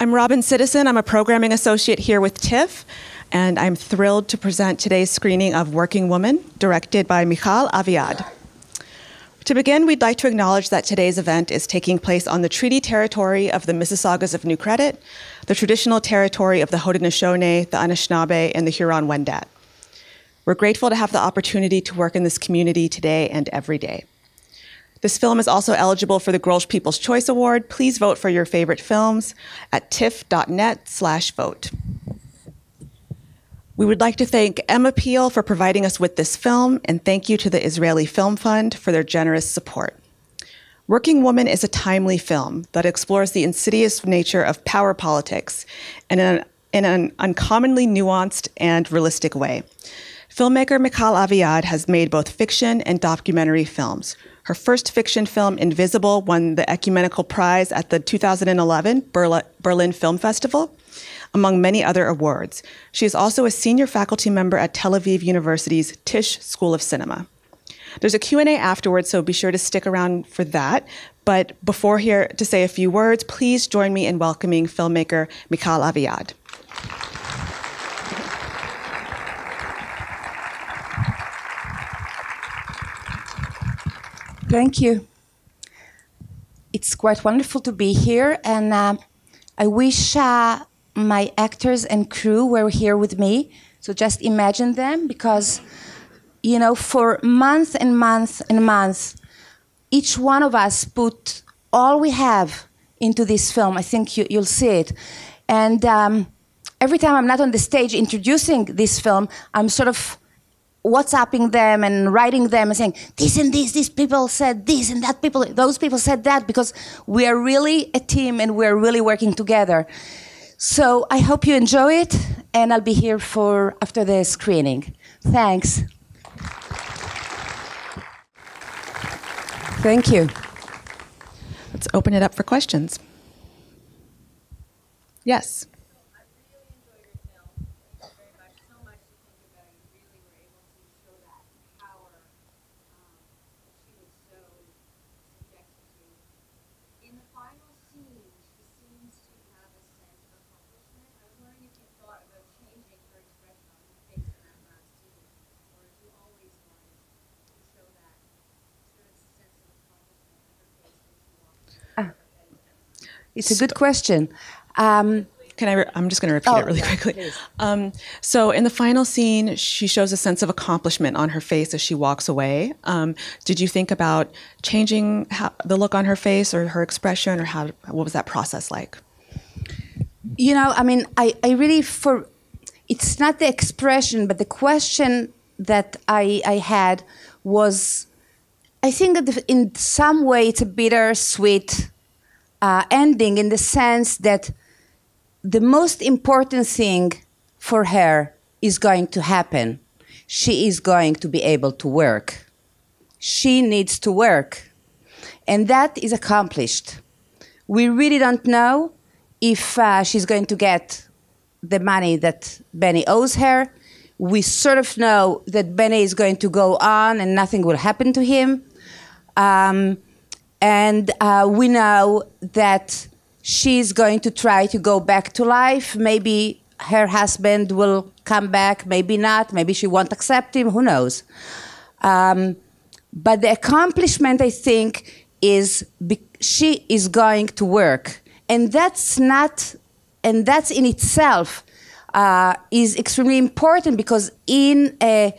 I'm Robin Citizen. I'm a programming associate here with TIFF, and I'm thrilled to present today's screening of Working Woman, directed by Michal Aviad. To begin, we'd like to acknowledge that today's event is taking place on the treaty territory of the Mississaugas of New Credit, the traditional territory of the Haudenosaunee, the Anishinaabe, and the Huron-Wendat. We're grateful to have the opportunity to work in this community today and every day. This film is also eligible for the Grolsch People's Choice Award. Please vote for your favorite films at tiff.net/vote. We would like to thank Emma Peel for providing us with this film, and thank you to the Israeli Film Fund for their generous support. Working Woman is a timely film that explores the insidious nature of power politics in an uncommonly nuanced and realistic way. Filmmaker Michal Aviad has made both fiction and documentary films. Her first fiction film, Invisible, won the Ecumenical Prize at the 2011 Berlin Film Festival, among many other awards. She is also a senior faculty member at Tel Aviv University's Tisch School of Cinema. There's a Q&A afterwards, so be sure to stick around for that. But before here to say a few words, please join me in welcoming filmmaker Michal Aviad. Thank you. It's quite wonderful to be here, and I wish my actors and crew were here with me. So just imagine them, because, you know, for months and months and months, each one of us put all we have into this film. I think you'll see it. And every time I'm not on the stage introducing this film, I'm sort of WhatsApping them and writing them and saying, this and this, these people said this and that people, those people said that, because we are really a team and we're really working together. So I hope you enjoy it, and I'll be here for after the screening. Thanks. Thank you. Let's open it up for questions. Yes. It's a good question. I'm just going to repeat it really quickly. So in the final scene, she shows a sense of accomplishment on her face as she walks away. Did you think about changing the look on her face or her expression, or what was that process like? You know, I mean, I really, it's not the expression, but the question that I had was, I think that in some way it's a bittersweet ending, in the sense that the most important thing for her is going to happen. She is going to be able to work. She needs to work. And that is accomplished. We really don't know if she's going to get the money that Benny owes her. We sort of know that Benny is going to go on and nothing will happen to him. And we know that she's going to try to go back to life. Maybe her husband will come back, maybe not. Maybe she won't accept him, who knows. But the accomplishment, I think, is she is going to work. And that's in itself is extremely important, because in a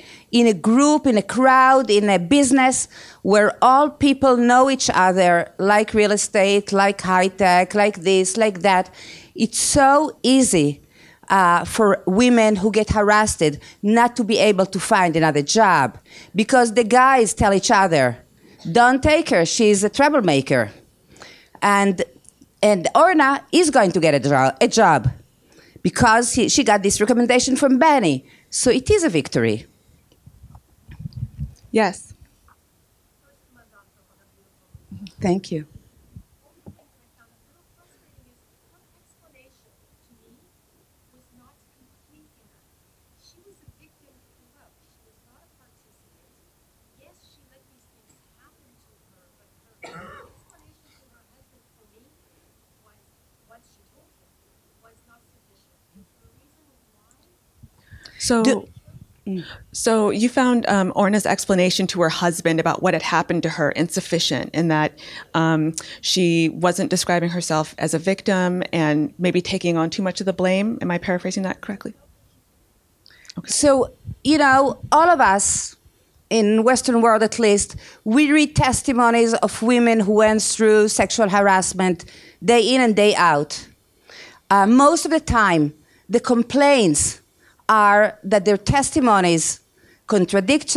group, in a crowd, in a business where all people know each other, like real estate, like high tech, like this, like that, it's so easy for women who get harassed not to be able to find another job, because the guys tell each other, don't take her, she's a troublemaker. And Orna is going to get a job because she got this recommendation from Benny. So it is a victory. Yes. Thank you. So, so you found Orna's explanation to her husband about what had happened to her insufficient, in that she wasn't describing herself as a victim and maybe taking on too much of the blame. Am I paraphrasing that correctly? Okay. So, you know, all of us, in Western world at least, we read testimonies of women who went through sexual harassment day in and day out. Most of the time, the complaints are that their testimonies contradict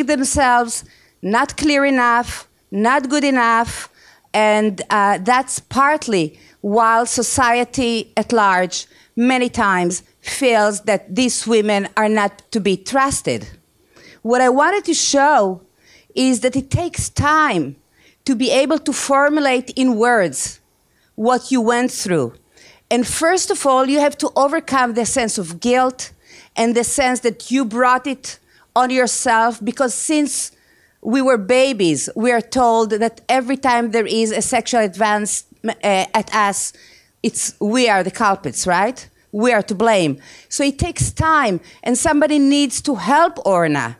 themselves, not clear enough, not good enough, and that's partly while society at large many times feels that these women are not to be trusted. What I wanted to show is that it takes time to be able to formulate in words what you went through. And first of all, you have to overcome the sense of guilt and the sense that you brought it on yourself, because since we were babies, we are told that every time there is a sexual advance at us, we are the culprits, right? We are to blame. So it takes time, and somebody needs to help Orna.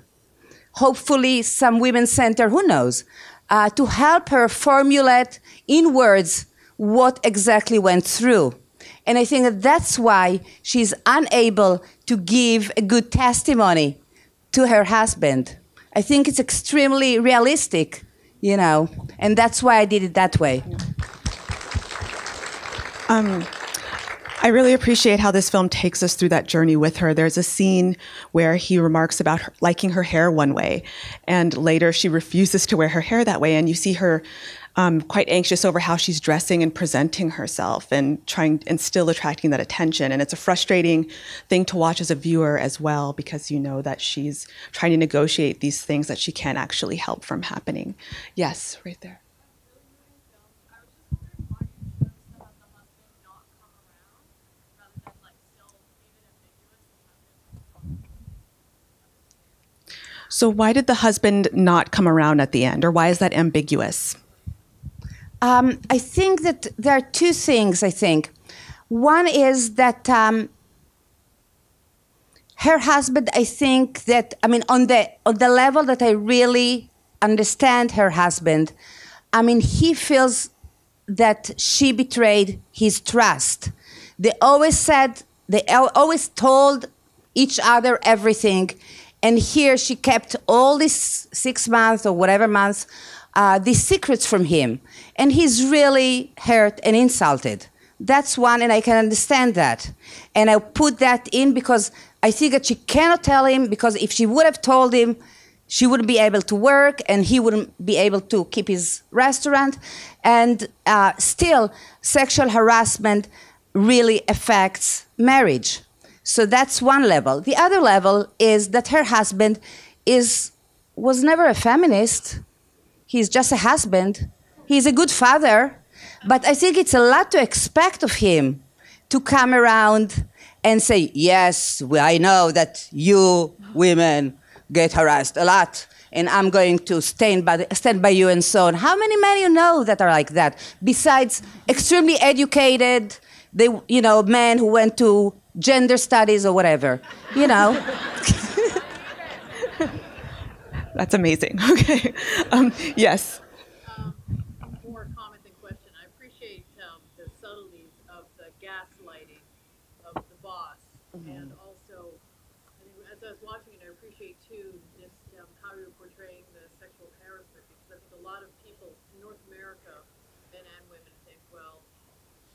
Hopefully some women's center, who knows, to help her formulate in words what exactly went through. And I think that that's why she's unable to give a good testimony to her husband. I think it's extremely realistic, you know, and that's why I did it that way. I really appreciate how this film takes us through that journey with her. There's a scene where he remarks about her liking her hair one way, and later she refuses to wear her hair that way, and you see her quite anxious over how she's dressing and presenting herself and still attracting that attention. And it's a frustrating thing to watch as a viewer as well, because you know that she's trying to negotiate these things that she can't actually help from happening. Yes, right there. So why did the husband not come around at the end, or why is that ambiguous? I think that there are two things, I think. One is that her husband, I think that, I mean, on the level that I really understand her husband, I mean, he feels that she betrayed his trust. They always told each other everything. And here she kept all these 6 months or whatever months, these secrets from him. And he's really hurt and insulted. That's one, and I can understand that. And I put that in because I think that she cannot tell him, because if she would have told him, she wouldn't be able to work and he wouldn't be able to keep his restaurant. And still, sexual harassment really affects marriage. So that's one level. The other level is that her husband was never a feminist. He's just a husband. He's a good father. But I think it's a lot to expect of him to come around and say, yes, I know that you women get harassed a lot, and I'm going to stand by you and so on. How many men you know that are like that? Besides extremely educated, men who went to gender studies or whatever, you know. That's amazing. Okay. Yes. More comment than question. I appreciate the subtleties of the gaslighting of the boss, and also, as I was watching it, I appreciate too just how you're portraying the sexual harassment, because I think a lot of people in North America, men and women, think, well,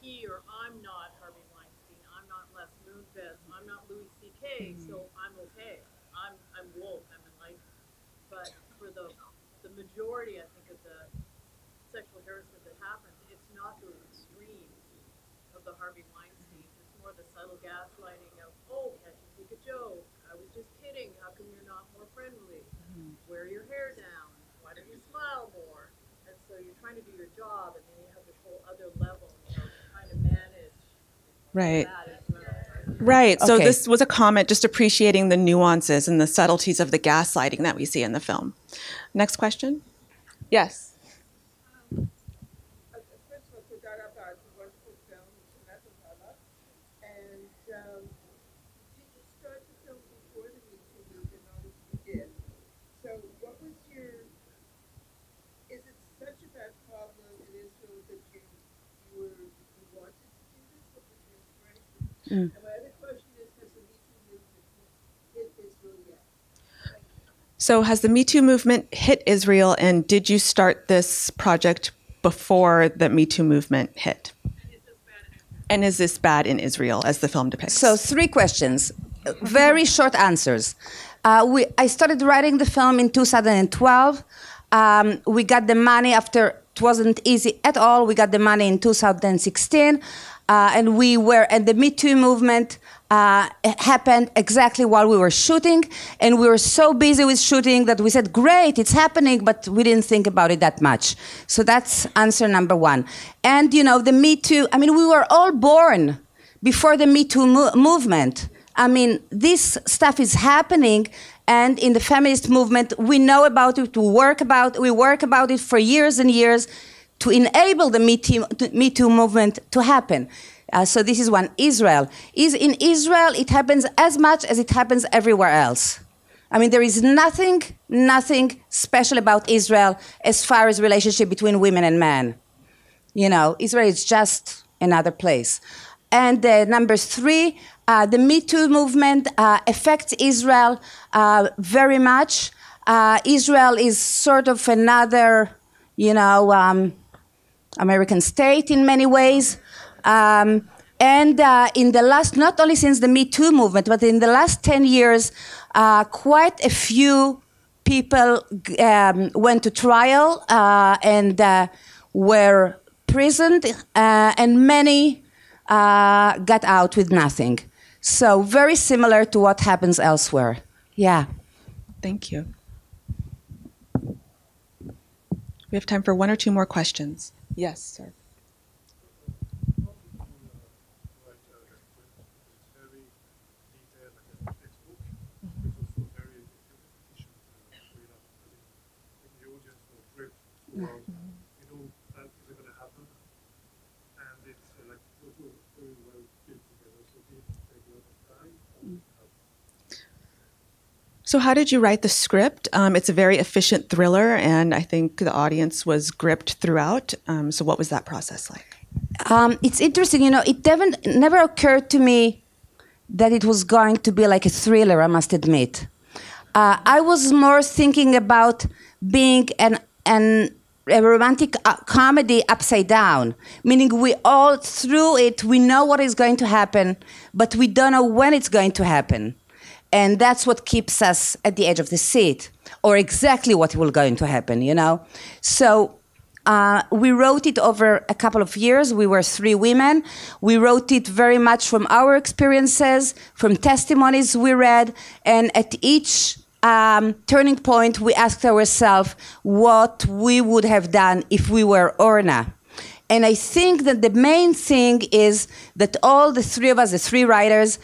he or I'm not Harvey Weinstein, I'm not Les Moonves, I'm not Louis C.K., so I'm okay. I'm woke, I'm enlightened. But for the majority, I think, of the sexual harassment that happens, it's not the extremes of the Harvey Weinstein. It's more the subtle gaslighting of, oh, can't you take a joke? I was just kidding. How come you're not more friendly? Wear your hair down. Why don't you smile more? And so you're trying to do your job, and then you have this whole other level, trying to manage that as well. Right. So Okay. this was a comment just appreciating the nuances and the subtleties of the gaslighting that we see in the film. Next question. Yes. First of all, Todara about the wonderful film, and did you start the film And my other question is, has the Me Too movement hit Israel yet? Thank you. So has the Me Too movement hit Israel, and did you start this project before the Me Too movement hit? And is this bad in Israel, as the film depicts? So 3 questions, very short answers. I started writing the film in 2012. We got the money after, it wasn't easy at all. We got the money in 2016. And we were, and the Me Too movement happened exactly while we were shooting. And we were so busy with shooting that we said, great, it's happening, but we didn't think about it that much. So that's answer number 1. And, you know, the Me Too, I mean, we were all born before the Me Too movement. I mean, this stuff is happening, and in the feminist movement, we know about it, we work about it for years and years to enable the Me Too movement to happen. So this is one. Israel. In Israel, it happens as much as it happens everywhere else. I mean, there is nothing special about Israel as far as relationship between women and men. You know, Israel is just another place. And number 3, the Me Too movement affects Israel very much. Israel is sort of another, you know, American state in many ways. And in the last, not only since the Me Too movement, but in the last 10 years, quite a few people went to trial and were imprisoned, and many got out with nothing. So very similar to what happens elsewhere. Yeah. Thank you. We have time for 1 or 2 more questions. Yes, sir. So how did you write the script? It's a very efficient thriller, and I think the audience was gripped throughout. So what was that process like? It's interesting, you know, it never occurred to me that it was going to be like a thriller, I must admit. I was more thinking about being a romantic comedy upside down, meaning we all, through it, we know what is going to happen, but we don't know when it's going to happen. And that's what keeps us at the edge of the seat, or exactly what will going to happen, you know? So we wrote it over a couple of years. We were 3 women. We wrote it very much from our experiences, from testimonies we read, and at each turning point, we asked ourselves what we would have done if we were Orna. And I think that the main thing is that all the 3 of us, the 3 writers,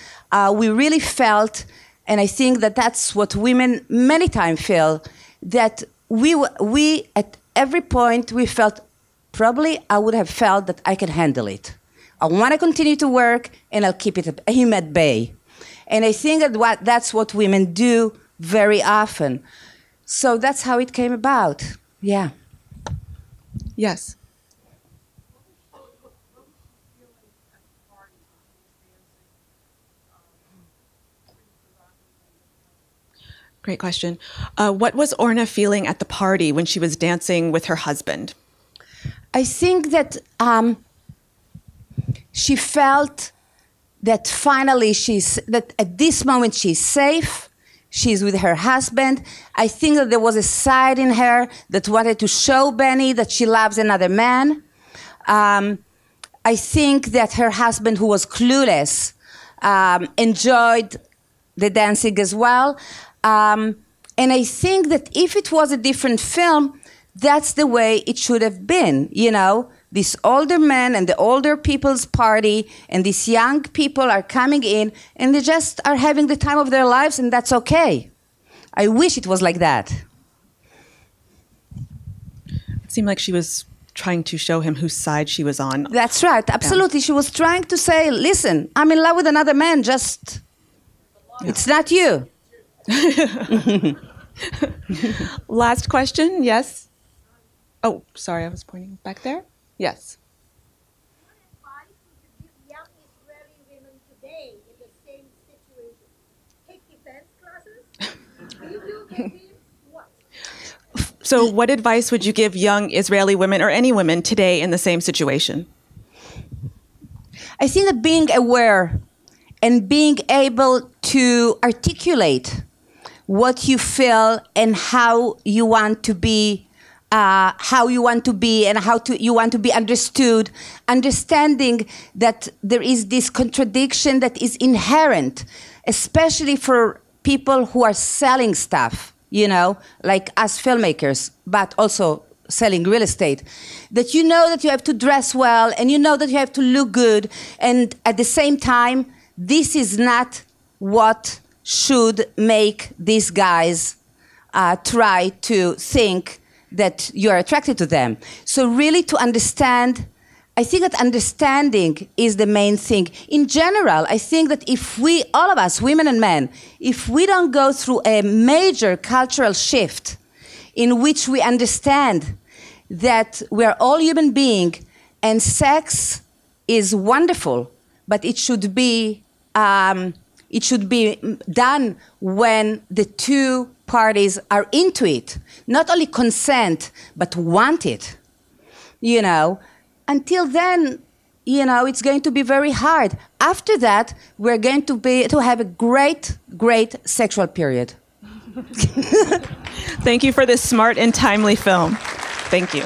we really felt, and I think that that's what women many times feel, that we at every point we felt, probably I would have felt that I can handle it. I want to continue to work, and I'll keep him at bay. And I think that that's what women do very often. So that's how it came about. Yeah. Yes. Great question. What was Orna feeling at the party when she was dancing with her husband? I think that she felt that finally that at this moment she's safe, she's with her husband. I think that there was a side in her that wanted to show Benny that she loves another man. I think that her husband, who was clueless, enjoyed the dancing as well. And I think that if it was a different film, that's the way it should have been, you know? This older man and the older people's party, and these young people are coming in, and they just are having the time of their lives, and that's okay. I wish it was like that. It seemed like she was trying to show him whose side she was on. That's right, absolutely. Yeah. She was trying to say, listen, I'm in love with another man, just, it's not you. Last question, yes? Oh, sorry, I was pointing back there. Yes. What advice would you give young Israeli women today So what advice would you give young Israeli women or any women today in the same situation? I think that being aware and being able to articulate what you feel and how you want to be, and how you want to be understood, understanding that there is this contradiction that is inherent, especially for people who are selling stuff, you know, like us filmmakers, but also selling real estate, that you know that you have to dress well and you know that you have to look good, and at the same time, this is not what should make these guys try to think that you are attracted to them. So really to understand, I think that understanding is the main thing. In general, I think that if we, all of us, women and men, if we don't go through a major cultural shift in which we understand that we are all human beings and sex is wonderful, but it should be done when the two parties are into it, not only consent, but want it, you know. Until then, you know, it's going to be very hard. After that, we're going to have a great, great sexual period. Thank you for this smart and timely film. Thank you.